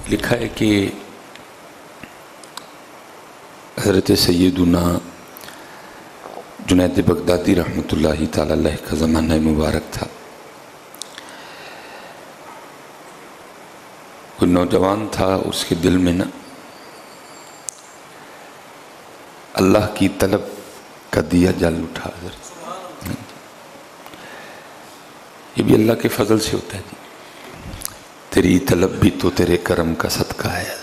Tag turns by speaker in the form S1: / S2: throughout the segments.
S1: لکھا ہے کہ حضرت سیدنا جنید بغدادی رحمۃ اللہ تعالی علیہ کا زمانہ مبارک تھا. کوئی نوجوان تھا، اس کے دل میں نا اللہ کی طلب کا دیا جل اٹھا. یہ بھی اللہ کے فضل سے ہوتا ہے جی. تیری طلب بھی تو تیرے کرم کا صدقہ ہے.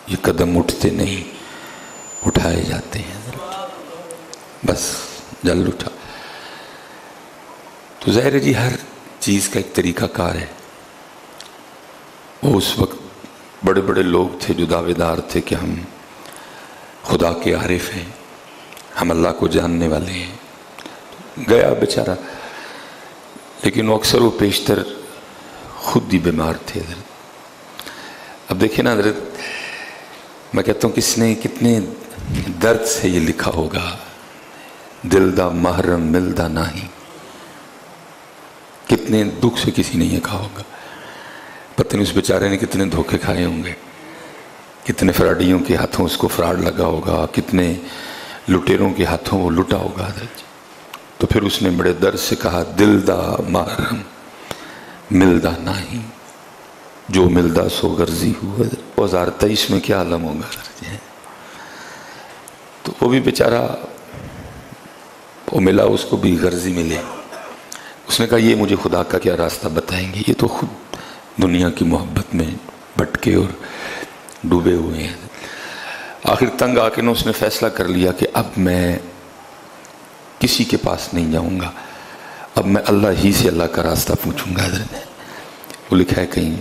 S1: یہ قدم اٹھتے نہیں، اٹھائے جاتے ہیں. بس جل اٹھا تو ظاہر ہے جی ہر چیز کا ایک طریقہ کار ہے. وہ اس وقت بڑے بڑے لوگ تھے جو دعوے دار تھے کہ ہم خدا کے عارف ہیں، ہم اللہ کو جاننے والے ہیں. گیا بیچارہ، لیکن وہ اکثر و بیشتر خود ہی بیمار تھے. اب دیکھیں نا حضرت، میں کہتا ہوں کس نے کتنے درد سے یہ لکھا ہوگا، دل دا محرم ملدا نہیں. کتنے دکھ سے کسی نے یہ کہا ہوگا. پتہ نہیں اس بیچارے نے کتنے دھوکے کھائے ہوں گے، کتنے فراڈیوں کے ہاتھوں اس کو فراڈ لگا ہوگا، کتنے لٹیروں کے ہاتھوں وہ لٹا ہوگا. تو پھر اس نے بڑے درد سے کہا، دل دا محرم ملدا نہیں، جو ملدا سو غرضی ہوا. 2023 میں کیا عالم ہوگا. تو وہ بھی بیچارہ، وہ ملا، اس کو بھی غرضی ملے. اس نے کہا یہ مجھے خدا کا کیا راستہ بتائیں گے، یہ تو خود دنیا کی محبت میں بھٹکے اور ڈوبے ہوئے ہیں. آخر تنگ آ کے اس نے فیصلہ کر لیا کہ اب میں کسی کے پاس نہیں جاؤں گا، اب میں اللہ ہی سے اللہ کا راستہ پوچھوں گا. وہ لکھا ہے کہیں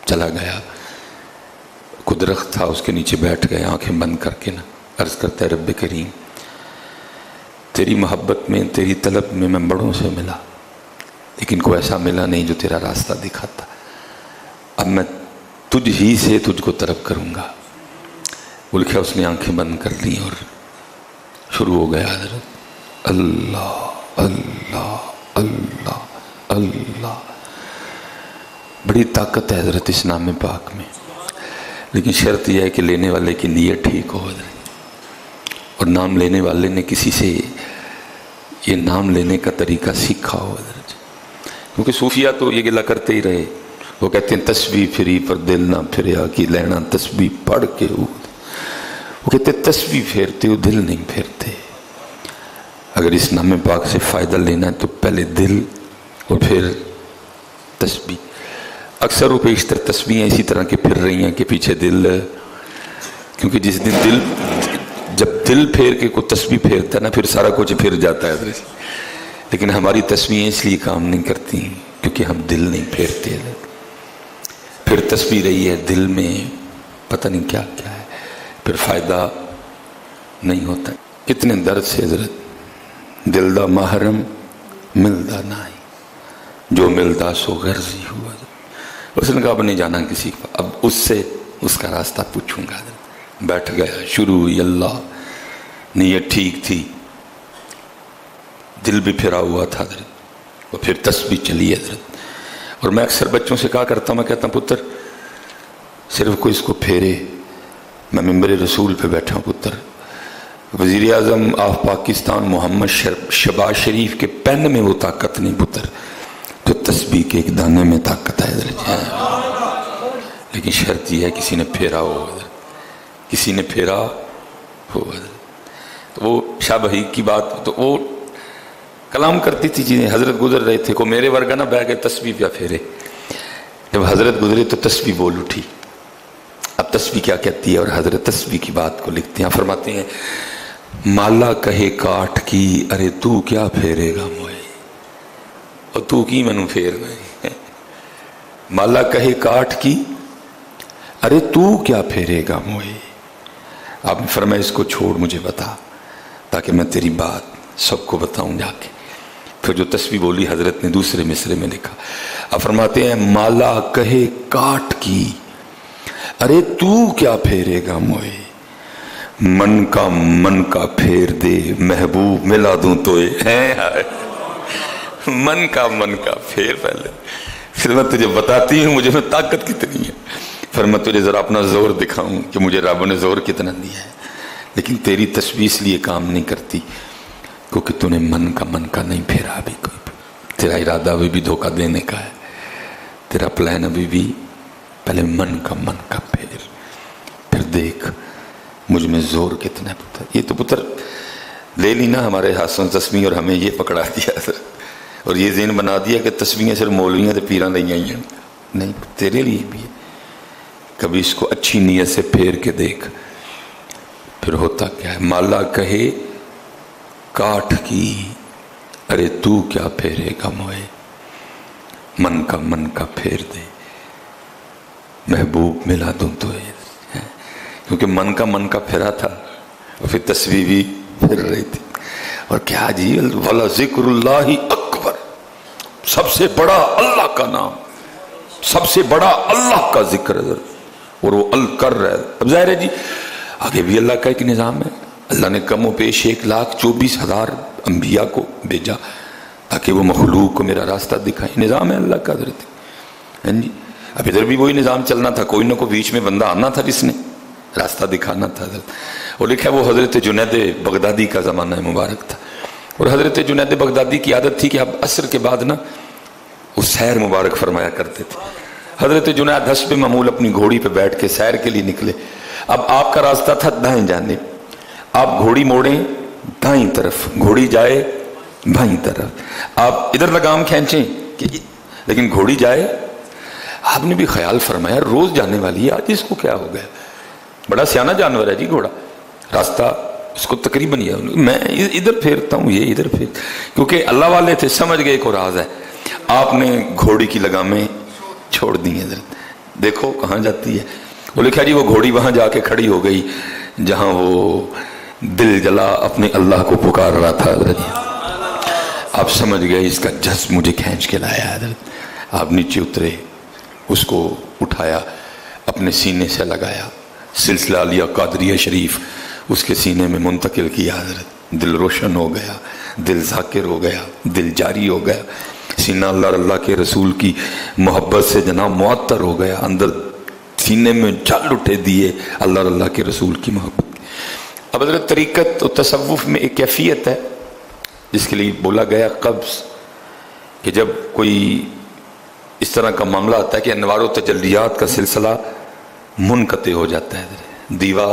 S1: چلا گیا، کوئی درخت تھا، اس کے نیچے بیٹھ گئے آنکھیں بند کر کے نا. عرض کرتا ہے، رب کریم تیری محبت میں، تیری طلب میں میں بڑوں سے ملا، لیکن کوئی ایسا ملا نہیں جو تیرا راستہ دکھاتا. اب میں تجھ ہی سے تجھ کو طلب کروں گا. وہ لکھا اس نے آنکھیں بند کر لی اور شروع ہو گیا حضرت، اللہ اللہ اللہ اللہ. بڑی طاقت ہے حضرت اس نام پاک میں، لیکن شرط یہ ہے کہ لینے والے کی نیت ٹھیک ہو حضرت، اور نام لینے والے نے کسی سے یہ نام لینے کا طریقہ سیکھا ہو حضرت. کیونکہ صوفیہ تو یہ گلا کرتے ہی رہے. وہ کہتے ہیں تسبیح پھری پر دل نہ پھریا کی لینا تسبیح پڑھ کے ہو. وہ کہتے ہیں تسبیح پھیرتے ہو دل نہیں پھیرتے. اگر اس نام پاک سے فائدہ لینا ہے تو پہلے دل اور پھر تسبیح. اکثر و بیشتر تسبیحیں اسی طرح کے پھر رہی ہیں کہ پیچھے دل، کیونکہ جس دن دل، جب دل پھیر کے کوئی تسبیح پھیرتا ہے نا پھر سارا کچھ پھر جاتا ہے. لیکن ہماری تسبیحیں اس لیے کام نہیں کرتی کیونکہ ہم دل نہیں پھیرتے. پھر تسبیح رہی ہے دل میں پتہ نہیں کیا کیا ہے، پھر فائدہ نہیں ہوتا. کتنے درد سے حضرت، دل دا محرم ملدا نہیں، جو ملدا سو غرضی ہوا. اس نے کہا اب نہیں جانا کسی کو، اب اس سے اس کا راستہ پوچھوں گا. بیٹھ گیا، شروع ہوئی اللہ. نیت ٹھیک تھی، دل بھی پھرا ہوا تھا حضرت. اور پھر تسبیح چلی حضرت. اور میں اکثر بچوں سے کہا کرتا ہوں، میں کہتا ہوں پتر صرف کوئی اس کو پھیرے. میں ممبر رسول پہ بیٹھا ہوں پتر، وزیر اعظم آف پاکستان محمد شہباز شریف کے پین میں وہ طاقت نہیں پتر جو تسبیح کے ایک دانے میں طاقت ہے حضرت. لیکن شرط یہ ہے کسی نے پھیرا ہو حضرت، کسی نے پھیرا ہو حضرت. تو وہ شاہ بہی کی بات، تو وہ کلام کرتی تھی چیزیں. حضرت گزر رہے تھے، کو میرے ورگا نہ بہ گئے تسبیح پہ پھیرے. جب حضرت گزرے تو تسبیح بول اٹھی. اب تسبیح کیا کہتی ہے، اور حضرت تسبیح کی بات کو لکھتے ہیں، فرماتے ہیں مالا کہے کاٹ کی ارے تو کیا پھیرے گا موئے، اور تو کی منو پھیر گئے. مالا کہے کاٹ کی ارے تو کیا پھیرے گا موئے. آپ نے فرمایا اس کو چھوڑ مجھے بتا، تاکہ میں تیری بات سب کو بتاؤں جا کے. پھر جو تسبیح بولی حضرت نے دوسرے مصرے میں لکھا. آپ فرماتے ہیں مالا کہے کاٹ کی ارے تو کیا پھیرے گا موئے، من کا پھیر دے محبوب ملا دوں تو من کا پھیر. پہلے پھر میں تجھے بتاتی ہوں مجھے میں طاقت کتنی ہے. پھر میں تجھے ذرا اپنا زور دکھاؤں کہ مجھے رب نے زور کتنا دیا ہے، لیکن تیری تسبیح اس لیے کام نہیں کرتی کیونکہ تو نے من کا نہیں پھیرا ابھی کوئی بھی. تیرا ارادہ ابھی بھی دھوکہ دینے کا ہے، تیرا پلان ابھی بھی. پہلے من کا پھر دیکھ مجھ میں زور کتنا ہے پتر. یہ تو پتر لے لی نا ہمارے ہاتھوں تسبیح اور ہمیں یہ پکڑا دیا اور یہ ذہن بنا دیا کہ تسبیحیں صرف مولویاں تے پیراں لئی ہیں. نہیں، تیرے لیے بھی ہے. کبھی اس کو اچھی نیت سے پھیر کے دیکھ. پھر ہوتا کیا ہے، مالا کہے کاٹھ کی ارے تو کیا پھیرے گا موئے، من کا پھیر دے محبوب ملا دوں تو. کیونکہ من کا پھرا تھا اور پھر تسبیح بھی پھر رہی تھی. اور کیا جی، وَلَا ذِكْرُ اللَّهِ اکبر، سب سے بڑا اللہ کا نام، سب سے بڑا اللہ کا ذکر ہے اور وہ کر رہا ہے. اب ظاہر ہے جی آگے بھی اللہ کا ایک نظام ہے. اللہ نے کم و بیش 1,24,000 انبیاء کو بھیجا تاکہ وہ مخلوق کو میرا راستہ دکھائیں. نظام ہے اللہ کا حضرت. جی اب ادھر بھی وہی نظام چلنا تھا، کوئی نہ کوئی بیچ میں بندہ آنا تھا جس نے راستہ دکھانا تھا. اور لکھا وہ حضرت جنید بغدادی کا زمانہ مبارک تھا. اور حضرت جنید بغدادی کی عادت تھی کہ اب عصر کے بعد نا وہ سیر مبارک فرمایا کرتے تھے. حضرت جنید حسب معمول اپنی گھوڑی پہ بیٹھ کے سیر کے لیے نکلے. اب آپ کا راستہ تھا دائیں جانب، آپ گھوڑی موڑیں دائیں طرف، گھوڑی جائے بائیں طرف، آپ ادھر لگام کھینچیں لیکن گھوڑی جائے. آپ نے بھی خیال فرمایا روز جانے والی ہے، آج اس کو کیا ہو گیا، بڑا سیانہ جانور ہے جی گھوڑا، راستہ اس کو تقریباً یہ میں ادھر پھیرتا ہوں یہ ادھر پھیر. کیونکہ اللہ والے تھے، سمجھ گئے ایک اور راز ہے. آپ نے گھوڑی کی لگامیں چھوڑ دی ہیں، دیکھو کہاں جاتی ہے. وہ لکھا جی وہ گھوڑی وہاں جا کے کھڑی ہو گئی جہاں وہ دل جلا اپنے اللہ کو پکار رہا تھا. حضرت آپ سمجھ گئے اس کا جذب مجھے کھینچ کے لایا. حضرت آپ نیچے اترے، اس کو اٹھایا، اپنے سینے سے لگایا، سلسلہ لیا قادریہ شریف اس کے سینے میں منتقل کیا. حضرت دل روشن ہو گیا، دل ذاکر ہو گیا، دل جاری ہو گیا. سینہ اللہ کے رسول کی محبت سے جناب معطر ہو گیا. اندر سینے میں جل اٹھے دیے اللہ کے رسول کی محبت. اب حضرت طریقت و تصوف میں ایک کیفیت ہے جس کے لیے بولا گیا قبض، کہ جب کوئی اس طرح کا معاملہ آتا ہے کہ انوار و تجلیات کا سلسلہ منقطع ہو جاتا ہے، دیوا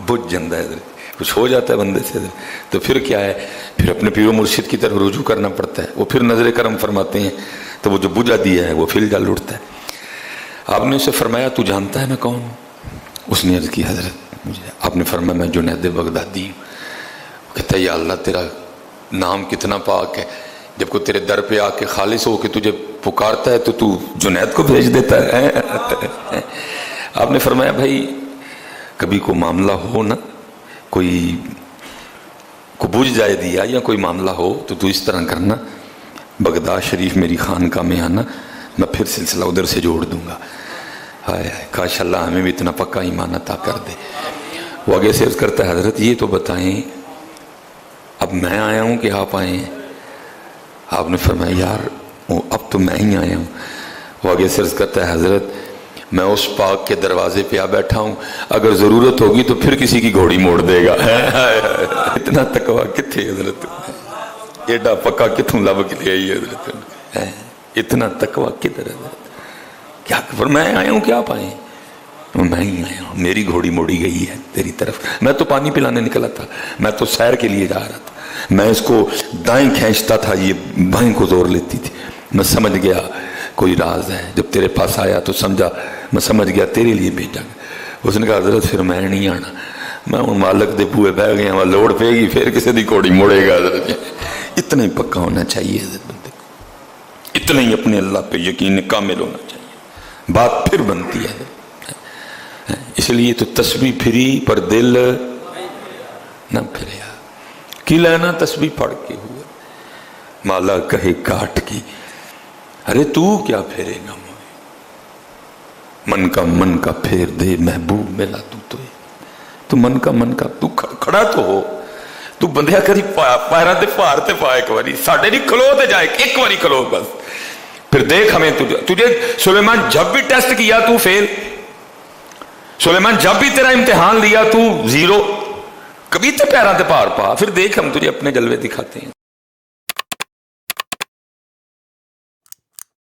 S1: بجھ جاتا ہے، کچھ ہو جاتا ہے بندے سے، تو پھر کیا ہے، پھر اپنے پیر و مرشد کی طرف رجوع کرنا پڑتا ہے. وہ پھر نظر کرم فرماتے ہیں تو وہ جو بجھا دیا ہے وہ پھر جل اٹھتا ہے. آپ نے اسے فرمایا تو جانتا ہے میں کون ہوں؟ اس نے عرض کی حضرت مجھے. آپ نے فرمایا میں جنید بغدادی ہوں. کہتا ہے یا اللہ تیرا نام کتنا پاک ہے، جب کوئی تیرے در پہ آ کے خالص ہو کے تجھے پکارتا ہے تو جنید کو بھیج دیتا ہے. آپ نے فرمایا بھائی کبھی کوئی معاملہ ہو نا، کوئی بجھ جائے دیا یا کوئی معاملہ ہو تو اس طرح کرنا، بغداد شریف میری خانقاہ میں آنا، میں پھر سلسلہ ادھر سے جوڑ دوں گا. ہائے ہائے کاش اللہ ہمیں بھی اتنا پکا ایمان عطا کر دے. وہ آگے سے عرض کرتا ہے حضرت یہ تو بتائیں اب میں آیا ہوں کہ آپ آئے ہیں؟ آپ نے فرمایا یار اب تو میں ہی آیا ہوں. وہ آگے سے عرض کرتا ہے حضرت میں اس پاک کے دروازے پہ آ بیٹھا ہوں، اگر ضرورت ہوگی تو پھر کسی کی گھوڑی موڑ دے گا. اتنا تقویٰ کتھے حضرت، ایڈا پکا کتوں لب کے لے آئی حضرت، اتنا تقویٰ کدھر ہے حضرت؟ کیا پر میں آیا ہوں کہ آپ آئے ہیں؟ میں ہی آیا ہوں، میری گھوڑی موڑی گئی ہے تیری طرف. میں تو پانی پلانے نکلا تھا، میں تو سیر کے لیے جا رہا تھا، میں اس کو دائیں کھینچتا تھا، یہ بائیں کو زور لیتی تھی. میں سمجھ گیا کوئی راز ہے، جب تیرے پاس آیا تو سمجھا، میں سمجھ گیا تیرے لیے بھیجا گیا. اس نے کہا حضرت پھر میں نہیں آنا، میں ان مالک دے بوئے بہ گیا وہاں لوڑ پے گی پھر کسی دی گھوڑی موڑے گا. حضرت اتنا ہی پکا ہونا چاہیے حضرت بندے کو، اتنا ہی اپنے اللہ پہ یقین کامل ہونا چاہیے، بات پھر بنتی ہے. اس لیے تو تسبیح پھری پر دل نہ پھریا، کی لینا تسبیح پڑھ کے ہوا. مالا کہے کاٹ کی ارے تو کیا پھیرے گا، من کا پھیر دے محبوب ملا تو من کا تو کھڑا تو ہو، تو بندیا کری پیروں تے پار تے پا ایک باری ساڈے نہیں کھلو تے جائے ایک باری کھلو بس، پھر دیکھ ہمیں تجھے سلیمان جب بھی ٹیسٹ کیا تو فیل، سلیمان جب بھی تیرا امتحان لیا تو زیرو، کبھی تے پیراں تے پار پا، پھر دیکھ ہم تجھے اپنے جلوے دکھاتے ہیں.